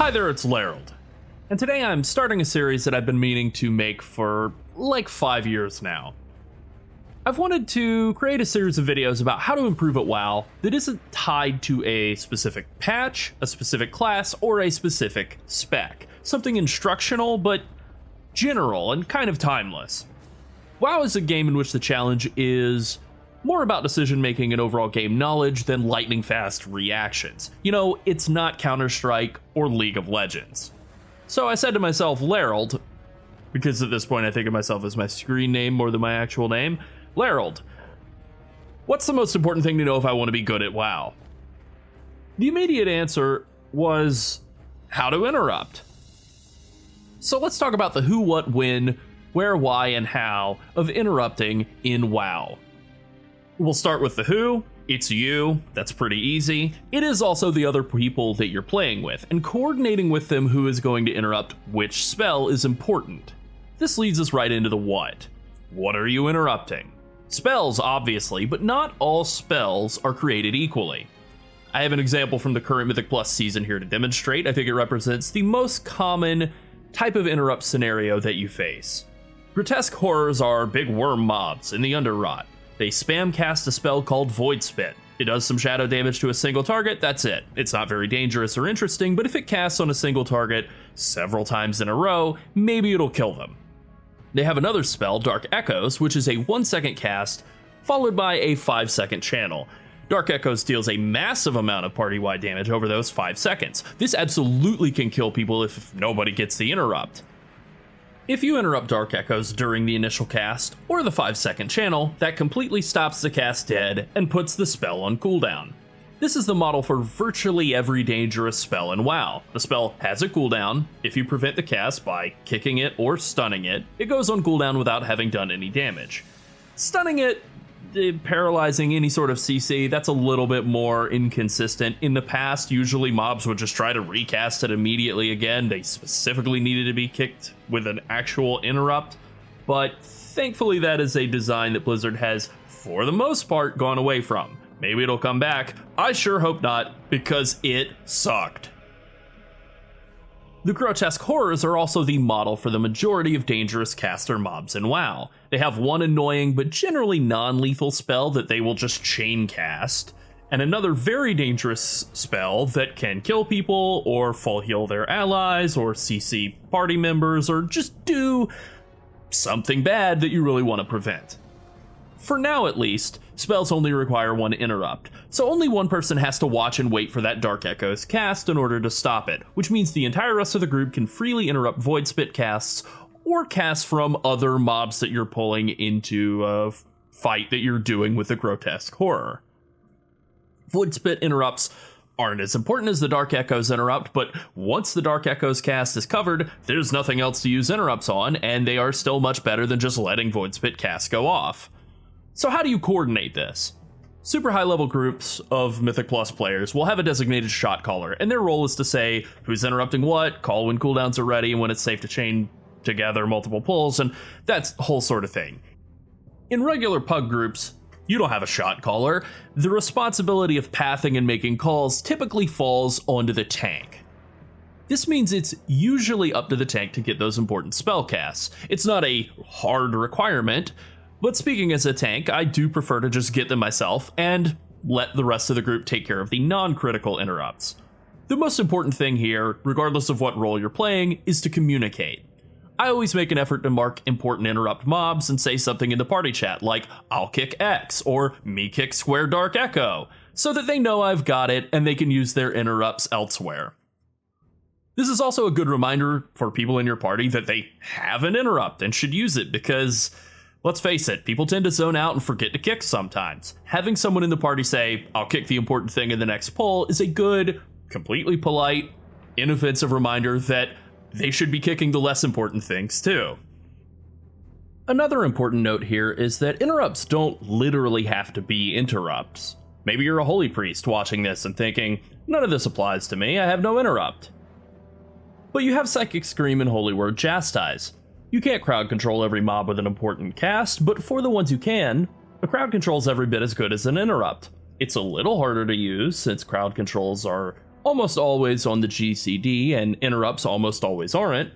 Hi there, it's Larold, and today I'm starting a series that I've been meaning to make for like 5 years now. I've wanted to create a series of videos about how to improve at WoW that isn't tied to a specific patch, a specific class, or a specific spec. Something instructional, but general and kind of timeless. WoW is a game in which the challenge is more about decision making and overall game knowledge than lightning fast reactions. You know, it's not Counter-Strike or League of Legends. So I said to myself, Larold, because at this point I think of myself as my screen name more than my actual name, Larold, what's the most important thing to know if I want to be good at WoW? The immediate answer was how to interrupt. So let's talk about the who, what, when, where, why, and how of interrupting in WoW. We'll start with the who. It's you. That's pretty easy. It is also the other people that you're playing with, and coordinating with them who is going to interrupt which spell is important. This leads us right into the what. What are you interrupting? Spells, obviously, but not all spells are created equally. I have an example from the current Mythic Plus season here to demonstrate. I think it represents the most common type of interrupt scenario that you face. Grotesque horrors are big worm mobs in the Underrot. They spam cast a spell called Void Spit. It does some shadow damage to a single target, that's it. It's not very dangerous or interesting, but if it casts on a single target several times in a row, maybe it'll kill them. They have another spell, Dark Echoes, which is a 1-second cast, followed by a 5-second channel. Dark Echoes deals a massive amount of party-wide damage over those 5 seconds. This absolutely can kill people if nobody gets the interrupt. If you interrupt Dark Echoes during the initial cast, or the 5-second channel, that completely stops the cast dead and puts the spell on cooldown. This is the model for virtually every dangerous spell in WoW. The spell has a cooldown. If you prevent the cast by kicking it or stunning it, it goes on cooldown without having done any damage. Stunning it, paralyzing any sort of CC, that's a little bit more inconsistent. In the past, usually mobs would just try to recast it immediately again. They specifically needed to be kicked with an actual interrupt, but thankfully that is a design that Blizzard has, for the most part, gone away from. Maybe it'll come back. I sure hope not, because it sucked. The grotesque horrors are also the model for the majority of dangerous caster mobs in WoW. They have one annoying but generally non-lethal spell that they will just chain cast, and another very dangerous spell that can kill people or full heal their allies or CC party members or just do something bad that you really want to prevent. For now at least, spells only require one interrupt, so only one person has to watch and wait for that Dark Echoes cast in order to stop it, which means the entire rest of the group can freely interrupt Void Spit casts or casts from other mobs that you're pulling into a fight that you're doing with the grotesque horror. Void Spit interrupts aren't as important as the Dark Echoes interrupt, but once the Dark Echoes cast is covered, there's nothing else to use interrupts on, and they are still much better than just letting Void Spit cast go off. So how do you coordinate this? Super high level groups of Mythic Plus players will have a designated shot caller, and their role is to say who's interrupting what, call when cooldowns are ready, and when it's safe to chain together multiple pulls, and that whole sort of thing. In regular pug groups, you don't have a shot caller. The responsibility of pathing and making calls typically falls onto the tank. This means it's usually up to the tank to get those important spell casts. It's not a hard requirement, but speaking as a tank, I do prefer to just get them myself and let the rest of the group take care of the non-critical interrupts. The most important thing here, regardless of what role you're playing, is to communicate. I always make an effort to mark important interrupt mobs and say something in the party chat like, I'll kick X, or me kick square Dark Echo, so that they know I've got it and they can use their interrupts elsewhere. This is also a good reminder for people in your party that they have an interrupt and should use it because, let's face it, people tend to zone out and forget to kick sometimes. Having someone in the party say, I'll kick the important thing in the next pull is a good, completely polite, inoffensive reminder that they should be kicking the less important things too. Another important note here is that interrupts don't literally have to be interrupts. Maybe you're a holy priest watching this and thinking, none of this applies to me, I have no interrupt. But you have Psychic Scream and Holy Word Chastise. You can't crowd control every mob with an important cast, but for the ones who can, a crowd control's every bit as good as an interrupt. It's a little harder to use since crowd controls are almost always on the GCD, and interrupts almost always aren't.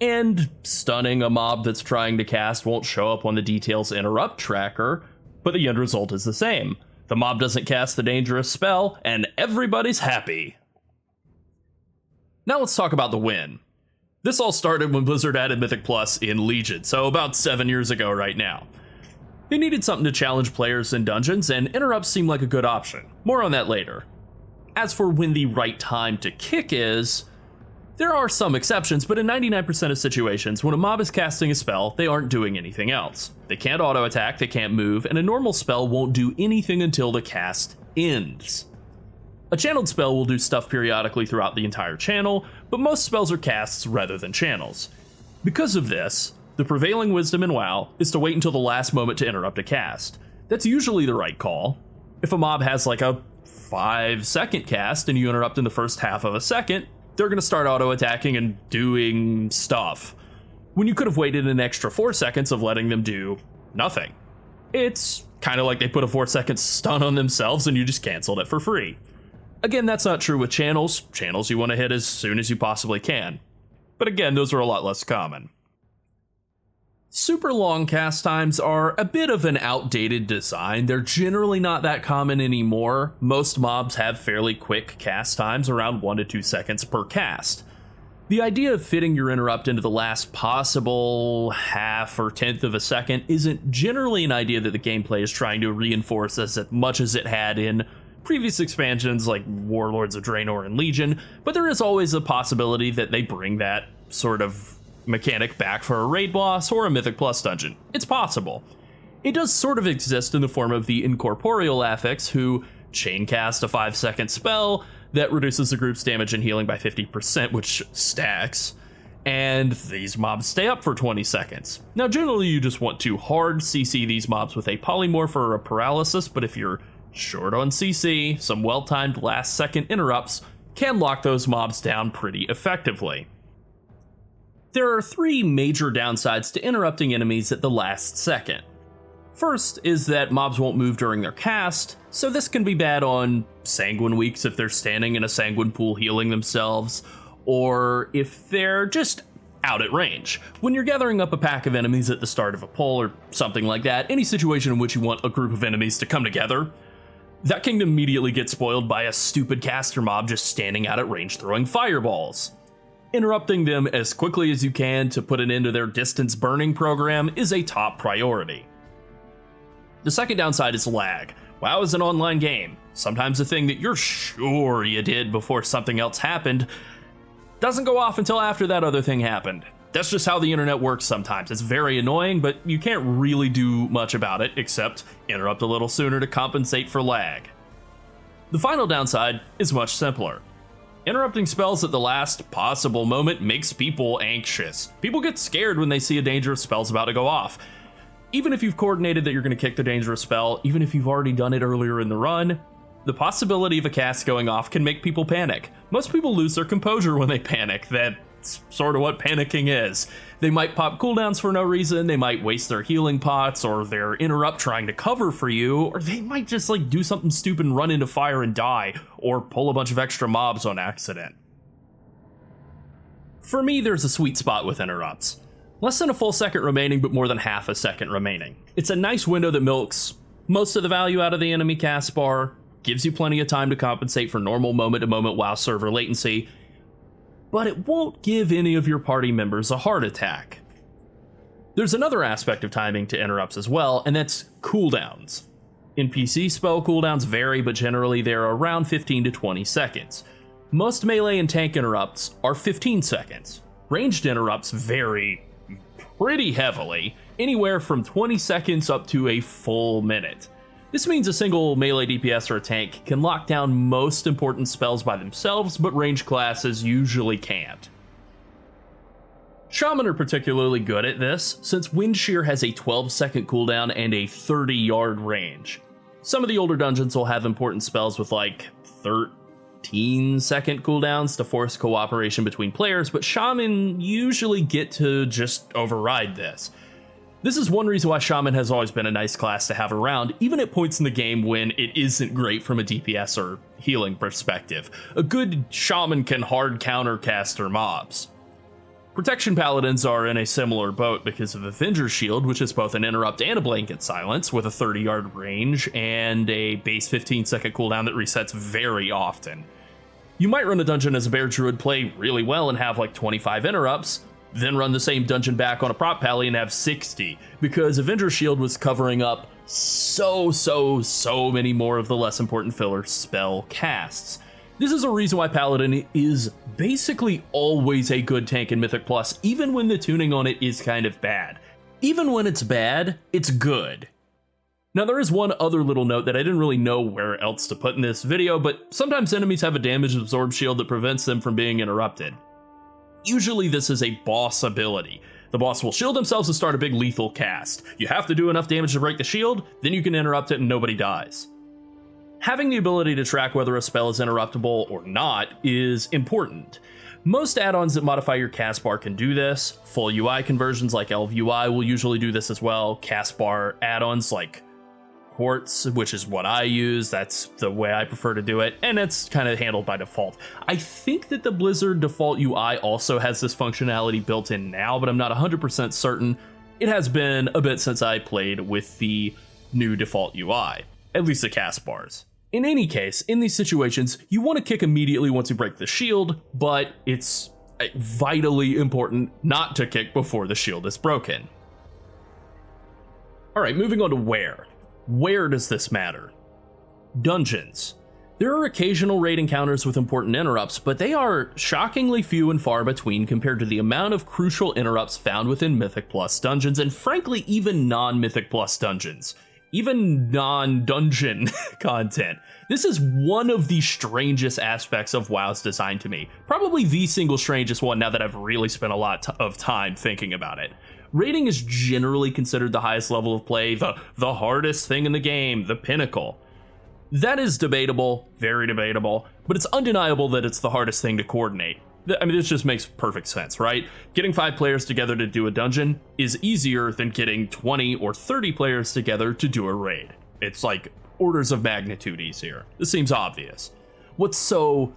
And stunning a mob that's trying to cast won't show up on the details interrupt tracker, but the end result is the same. The mob doesn't cast the dangerous spell, and everybody's happy. Now let's talk about the win. This all started when Blizzard added Mythic Plus in Legion, so about 7 years ago right now. They needed something to challenge players in dungeons, and interrupts seemed like a good option. More on that later. As for when the right time to kick is, there are some exceptions, but in 99% of situations, when a mob is casting a spell, they aren't doing anything else. They can't auto-attack, they can't move, and a normal spell won't do anything until the cast ends. A channeled spell will do stuff periodically throughout the entire channel, but most spells are casts rather than channels. Because of this, the prevailing wisdom in WoW is to wait until the last moment to interrupt a cast. That's usually the right call. If a mob has like a 5-second cast and you interrupt in the first half of a second, they're going to start auto-attacking and doing stuff, when you could have waited an extra 4 seconds of letting them do nothing. It's kind of like they put a 4-second stun on themselves and you just canceled it for free. Again, that's not true with channels. Channels you want to hit as soon as you possibly can. But again, those are a lot less common. Super long cast times are a bit of an outdated design. They're generally not that common anymore. Most mobs have fairly quick cast times, around 1 to 2 seconds per cast. The idea of fitting your interrupt into the last possible half or 10th of a second isn't generally an idea that the gameplay is trying to reinforce as much as it had in previous expansions like Warlords of Draenor and Legion, but there is always a possibility that they bring that sort of mechanic back for a raid boss or a Mythic Plus dungeon. It's possible. It does sort of exist in the form of the Incorporeal Affix, who chain cast a 5-second spell that reduces the group's damage and healing by 50%, which stacks, and these mobs stay up for 20 seconds. Now generally you just want to hard CC these mobs with a polymorph or a paralysis, but if you're short on CC, some well-timed last-second interrupts can lock those mobs down pretty effectively. There are 3 major downsides to interrupting enemies at the last second. First is that mobs won't move during their cast, so this can be bad on Sanguine weeks if they're standing in a Sanguine pool healing themselves, or if they're just out at range. When you're gathering up a pack of enemies at the start of a pull or something like that, any situation in which you want a group of enemies to come together, that kingdom immediately gets spoiled by a stupid caster mob just standing out at range throwing fireballs. Interrupting them as quickly as you can to put an end to their distance burning program is a top priority. The second downside is lag. WoW is an online game. Sometimes the thing that you're sure you did before something else happened doesn't go off until after that other thing happened. That's just how the internet works sometimes. It's very annoying, but you can't really do much about it except interrupt a little sooner to compensate for lag. The final downside is much simpler. Interrupting spells at the last possible moment makes people anxious. People get scared when they see a dangerous spell's about to go off. Even if you've coordinated that you're going to kick the dangerous spell, even if you've already done it earlier in the run, the possibility of a cast going off can make people panic. Most people lose their composure when they panic. That's sort of what panicking is. They might pop cooldowns for no reason, they might waste their healing pots or their interrupt trying to cover for you, or they might just do something stupid and run into fire and die, or pull a bunch of extra mobs on accident. For me, there's a sweet spot with interrupts. Less than a full second remaining, but more than half a second remaining. It's a nice window that milks most of the value out of the enemy cast bar, gives you plenty of time to compensate for normal moment-to-moment WoW server latency, but it won't give any of your party members a heart attack. There's another aspect of timing to interrupts as well, and that's cooldowns. NPC spell cooldowns vary, but generally they're around 15 to 20 seconds. Most melee and tank interrupts are 15 seconds. Ranged interrupts vary pretty heavily, anywhere from 20 seconds up to a full minute. This means a single melee DPS or a tank can lock down most important spells by themselves, but ranged classes usually can't. Shaman are particularly good at this, since Wind Shear has a 12-second cooldown and a 30-yard range. Some of the older dungeons will have important spells with 13-second cooldowns to force cooperation between players, but Shaman usually get to just override this. This is one reason why Shaman has always been a nice class to have around, even at points in the game when it isn't great from a DPS or healing perspective. A good Shaman can hard counter caster mobs. Protection Paladins are in a similar boat because of Avenger's Shield, which is both an interrupt and a blanket silence with a 30-yard range and a base 15-second cooldown that resets very often. You might run a dungeon as a Bear Druid, play really well and have like 25 interrupts, then run the same dungeon back on a prop pally and have 60, because Avenger's Shield was covering up so many more of the less important filler spell casts. This is a reason why Paladin is basically always a good tank in Mythic Plus, even when the tuning on it is kind of bad. Even when it's bad, it's good. Now there is one other little note that I didn't really know where else to put in this video, but sometimes enemies have a damage absorb shield that prevents them from being interrupted. Usually this is a boss ability. The boss will shield themselves and start a big lethal cast. You have to do enough damage to break the shield, then you can interrupt it and nobody dies. Having the ability to track whether a spell is interruptible or not is important. Most add-ons that modify your cast bar can do this. Full UI conversions like Elv UI will usually do this as well. Cast bar add-ons like Quartz, which is what I use, that's the way I prefer to do it, and it's kind of handled by default. I think that the Blizzard default UI also has this functionality built in now, but I'm not 100% certain. It has been a bit since I played with the new default UI, at least the cast bars. In any case, in these situations, you want to kick immediately once you break the shield, but it's vitally important not to kick before the shield is broken. Alright, moving on to where. Where does this matter? Dungeons. There are occasional raid encounters with important interrupts, but they are shockingly few and far between compared to the amount of crucial interrupts found within Mythic Plus dungeons, and frankly even non-Mythic Plus dungeons. Even non-dungeon content. This is one of the strangest aspects of WoW's design to me. Probably the single strangest one now that I've really spent a lot of time thinking about it. Raiding is generally considered the highest level of play, the hardest thing in the game, the pinnacle. That is debatable, very debatable, but it's undeniable that it's the hardest thing to coordinate. I mean, this just makes perfect sense, right? Getting 5 players together to do a dungeon is easier than getting 20 or 30 players together to do a raid. It's like orders of magnitude easier. This seems obvious. What's so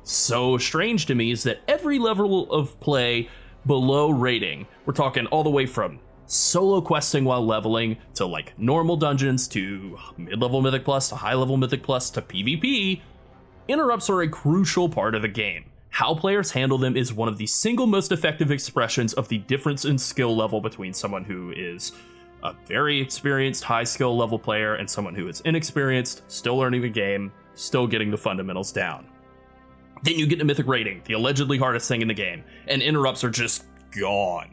strange to me is that every level of play below raiding, we're talking all the way from solo questing while leveling to like normal dungeons to mid-level Mythic Plus to high-level Mythic Plus to PvP, interrupts are a crucial part of the game. How players handle them is one of the single most effective expressions of the difference in skill level between someone who is a very experienced high skill level player and someone who is inexperienced, still learning the game, still getting the fundamentals down. Then you get to Mythic Raiding, the allegedly hardest thing in the game, and interrupts are just gone.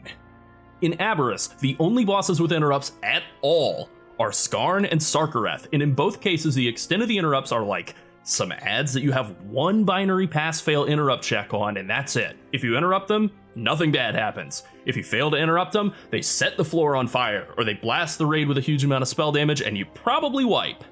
In Aberrus, the only bosses with interrupts at all are Skarn and Sarkareth, and in both cases the extent of the interrupts are like some ads that you have one binary pass-fail interrupt check on, and that's it. If you interrupt them, nothing bad happens. If you fail to interrupt them, they set the floor on fire, or they blast the raid with a huge amount of spell damage, and you probably wipe.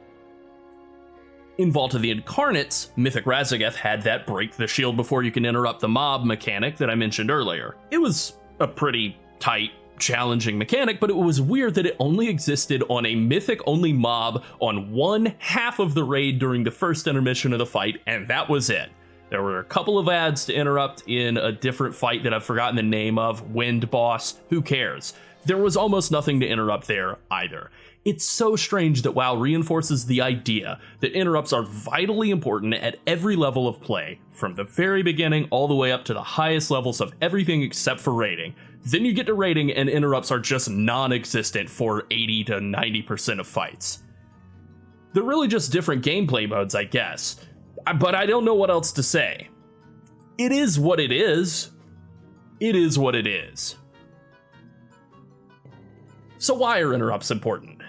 In Vault of the Incarnates, Mythic Raszageth had that break the shield before you can interrupt the mob mechanic that I mentioned earlier. It was a pretty tight, challenging mechanic, but it was weird that it only existed on a mythic-only mob on one half of the raid during the first intermission of the fight, and that was it. There were a couple of ads to interrupt in a different fight that I've forgotten the name of, Wind Boss, who cares? There was almost nothing to interrupt there either. It's so strange that WoW reinforces the idea that interrupts are vitally important at every level of play, from the very beginning all the way up to the highest levels of everything except for raiding. Then you get to raiding and interrupts are just non-existent for 80 to 90% of fights. They're really just different gameplay modes, I guess, but I don't know what else to say. It is what it is. It is what it is. So why are interrupts important?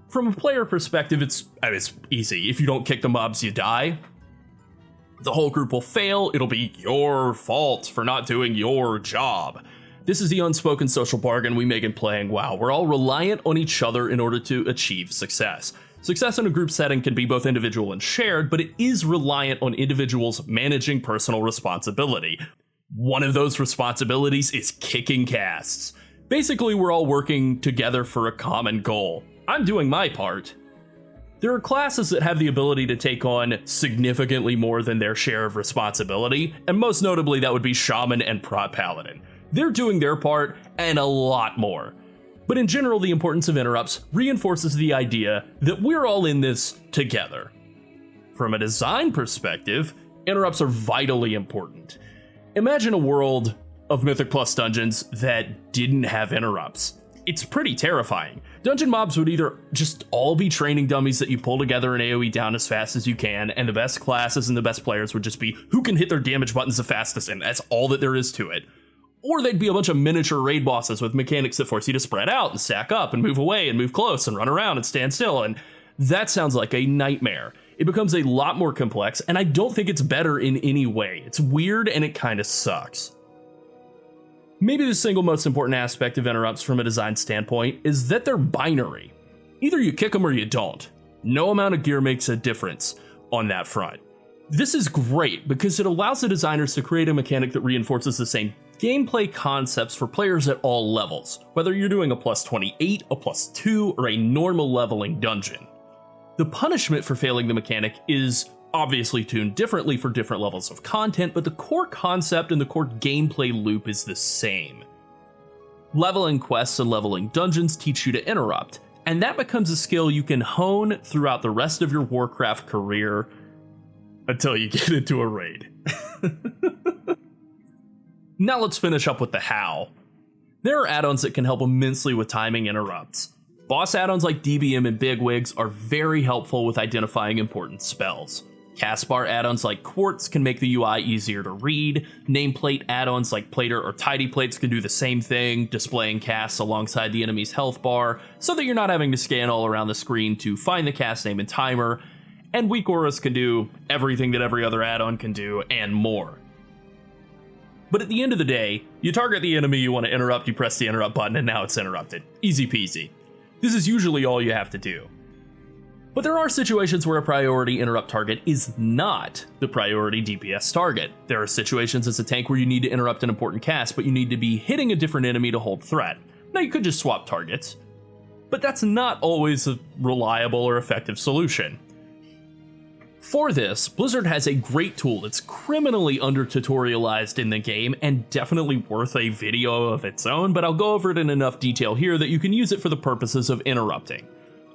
From a player perspective, it's easy. If you don't kick the mobs, you die. The whole group will fail. It'll be your fault for not doing your job. This is the unspoken social bargain we make in playing WoW. We're all reliant on each other in order to achieve success. Success in a group setting can be both individual and shared, but it is reliant on individuals managing personal responsibility. One of those responsibilities is kicking casts. Basically, we're all working together for a common goal. I'm doing my part. There are classes that have the ability to take on significantly more than their share of responsibility, and most notably that would be Shaman and Prot Paladin. They're doing their part and a lot more. But in general, the importance of interrupts reinforces the idea that we're all in this together. From a design perspective, interrupts are vitally important. Imagine a world of Mythic Plus dungeons that didn't have interrupts. It's pretty terrifying. Dungeon mobs would either just all be training dummies that you pull together and AoE down as fast as you can, and the best classes and the best players would just be who can hit their damage buttons the fastest, and that's all that there is to it. Or they'd be a bunch of miniature raid bosses with mechanics that force you to spread out and stack up and move away and move close and run around and stand still, and that sounds like a nightmare. It becomes a lot more complex, and I don't think it's better in any way. It's weird and it kind of sucks. Maybe the single most important aspect of interrupts from a design standpoint is that they're binary. Either you kick them or you don't. No amount of gear makes a difference on that front. This is great because it allows the designers to create a mechanic that reinforces the same gameplay concepts for players at all levels, whether you're doing a plus 28, a plus 2, or a normal leveling dungeon. The punishment for failing the mechanic is obviously tuned differently for different levels of content, but the core concept and the core gameplay loop is the same. Leveling quests and leveling dungeons teach you to interrupt, and that becomes a skill you can hone throughout the rest of your Warcraft career until you get into a raid. Now let's finish up with the how. There are add-ons that can help immensely with timing interrupts. Boss add-ons like DBM and Bigwigs are very helpful with identifying important spells. Castbar add-ons like Quartz can make the UI easier to read. Nameplate add-ons like Plater or Tidy Plates can do the same thing, displaying casts alongside the enemy's health bar, so that you're not having to scan all around the screen to find the cast name and timer. And Weak Auras can do everything that every other add-on can do, and more. But at the end of the day, you target the enemy you want to interrupt, you press the interrupt button, and now it's interrupted. Easy peasy. This is usually all you have to do. But there are situations where a priority interrupt target is not the priority DPS target. There are situations as a tank where you need to interrupt an important cast, but you need to be hitting a different enemy to hold threat. Now you could just swap targets, but that's not always a reliable or effective solution. For this, Blizzard has a great tool that's criminally under-tutorialized in the game and definitely worth a video of its own, but I'll go over it in enough detail here that you can use it for the purposes of interrupting.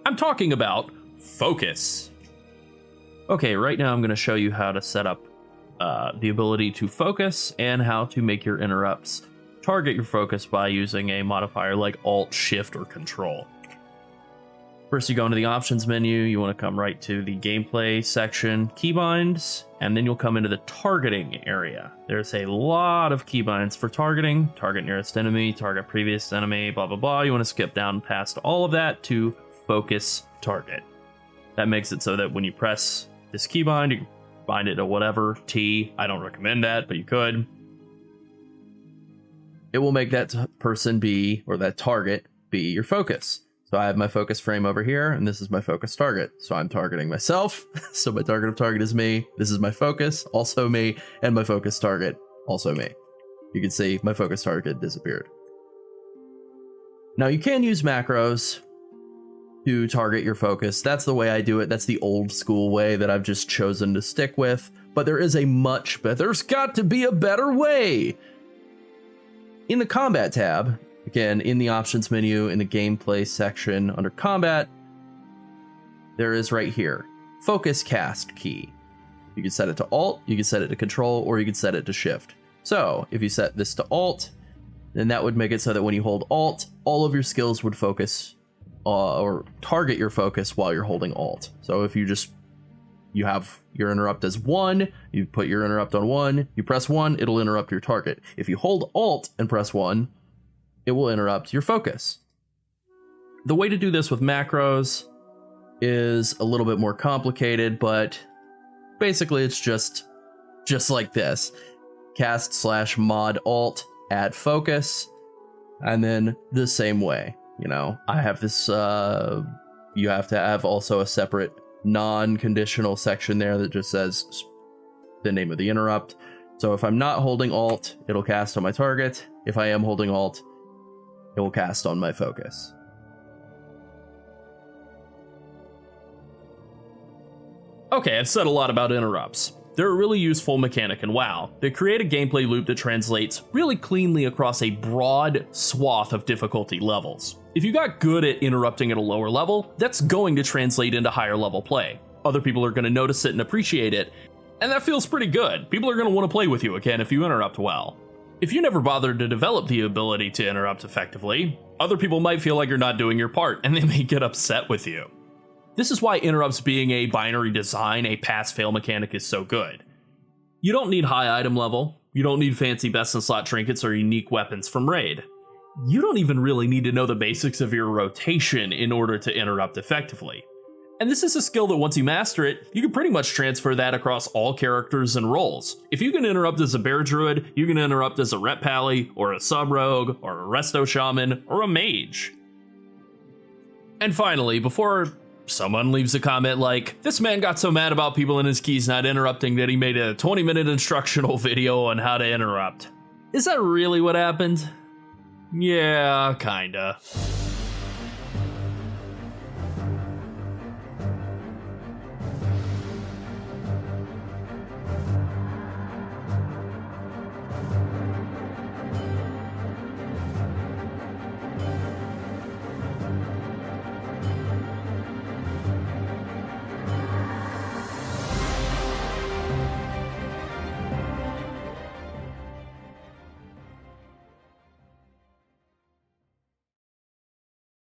I'm talking about focus. Okay, right now I'm going to show you how to set up the ability to focus and how to make your interrupts target your focus by using a modifier like Alt, Shift, or Control. First, you go into the options menu, you want to come right to the gameplay section, keybinds, and then you'll come into the targeting area. There's a lot of keybinds for targeting, target nearest enemy, target previous enemy, blah, blah, blah. You want to skip down past all of that to focus target. That makes it so that when you press this keybind, you can bind it to whatever, T. I don't recommend that, but you could. It will make that person be, or that target be your focus. So I have my focus frame over here, and this is my focus target. So I'm targeting myself. So my target of target is me. This is my focus, also me, and my focus target, also me. You can see my focus target disappeared. Now you can use macros to target your focus. That's the way I do it. That's the old school way that I've just chosen to stick with. But there is a much better, there's got to be a better way. In the combat tab, again, in the options menu, in the gameplay section, under combat, there is right here, focus cast key. You can set it to Alt, you can set it to Control, or you can set it to Shift. So if you set this to Alt, then that would make it so that when you hold Alt, all of your skills would focus or target your focus while you're holding Alt. So if you have your interrupt as 1, you put your interrupt on 1, you press 1, it'll interrupt your target. If you hold Alt and press 1, it will interrupt your focus. The way to do this with macros is a little bit more complicated, but basically it's just like this. Cast / mod Alt, add focus, and then the same way. You know, I have this, you have to have also a separate non-conditional section there that just says the name of the interrupt. So if I'm not holding Alt, it'll cast on my target. If I am holding Alt, it will cast on my focus. Okay, I've said a lot about interrupts. They're a really useful mechanic in WoW. They create a gameplay loop that translates really cleanly across a broad swath of difficulty levels. If you got good at interrupting at a lower level, that's going to translate into higher level play. Other people are going to notice it and appreciate it, and that feels pretty good. People are going to want to play with you again if you interrupt well. If you never bothered to develop the ability to interrupt effectively, other people might feel like you're not doing your part, and they may get upset with you. This is why interrupts being a binary design, a pass-fail mechanic, is so good. You don't need high item level, you don't need fancy best-in-slot trinkets or unique weapons from Raid. You don't even really need to know the basics of your rotation in order to interrupt effectively. And this is a skill that once you master it, you can pretty much transfer that across all characters and roles. If you can interrupt as a bear druid, you can interrupt as a ret pally, or a sub-rogue, or a resto shaman, or a mage. And finally, before someone leaves a comment like, "This man got so mad about people in his keys not interrupting that he made a 20-minute instructional video on how to interrupt." Is that really what happened? Yeah, kinda.